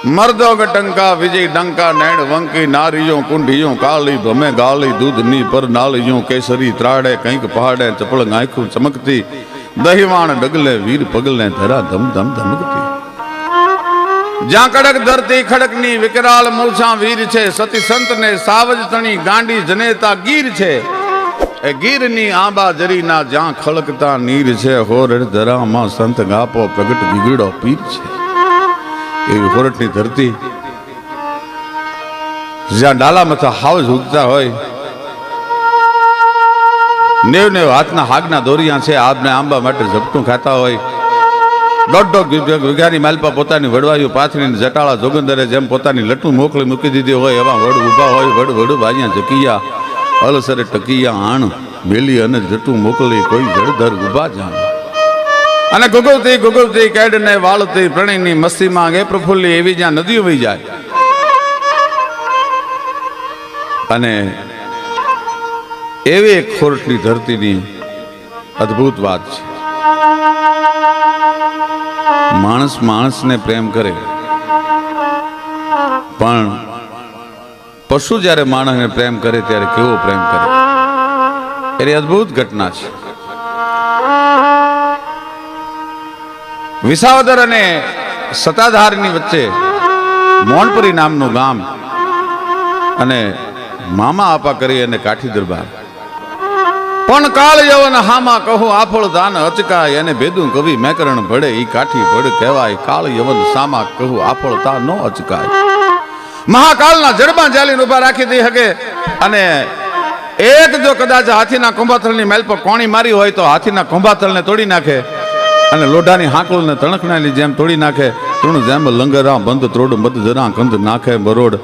मर्दों का टंका विजय डंका नैण वंकी नारियों कुंडियों काली भमे गाली दूध नी पर नालियों केसरी त्राड़े कंक पहाड़े चपड़ आंखों चमकती दहीवाण डगले वीर पगले धरा धम धम धमकती ज्या कड़क धरती खड़कनी विकराल मूर्छा वीर छे सती संत ने सावज तणी गांडी जनेता गीर छे ए गीर नी आंबा जरी ना ज्या खड़कता नीर छे होर धरा मां संत गापो प्रगट बिगड़ो पीर छे एवी होरटनी धरती ज्या डाला मथा हावज उगता होय नेव नेव हाथना हागना दोरिया छे आपने आंबा माटे झपटू खाता होय दौड़ विघानी मालपा पोतानी वडवायु पाथरीने जटाळा जोगंदरे जेम पोतानी लटू मोकली मूकी दीधी होय एवा वड उभा होय वड वड भाजिया जकिया अलसरे टकिया आण मेली अने जटू मोकली कोई जड़धर उभा जाण अने गुगलती कैडने वाळती प्रणयनी मस्ती मांगे प्रफुल्ली एवी ज्यां नदीओ वही जाय अने एवी एक खोरटनी धरतीनी अद्भुत बात छे माणस माणस ने प्रेम करे पण पशु जયારે माणस ने प्रेम करे त्यारे केवो प्रेम करे एनी अद्भुत घटना छे विसावदर अने सताधारनी वच्चे मोनपरी नामनु गाम अने मामा आपा करी अने काठी दरबार पण काल यवन हामा कहूं आफळ दान अचकाय अने बेदू कवि मैकरण भड़े ई काठी भड़ कहेवाय काल यवन सामा कहूं आफळ ता नो अचकाय महाकालना जड़बा जालीने उभा राखी दी हके अने एक जो कदाच हाथीना कुंभाथलनी मेल पर कोणी मारी होय तो हाथीना कुंभाथलने तोड़ी नाखे अने लोढानी हाकलने तणखनानी जेम तोड़ी नाखे तृण जेम लंगरा बंद त्रोड मद जरा कंद नाखे बरोड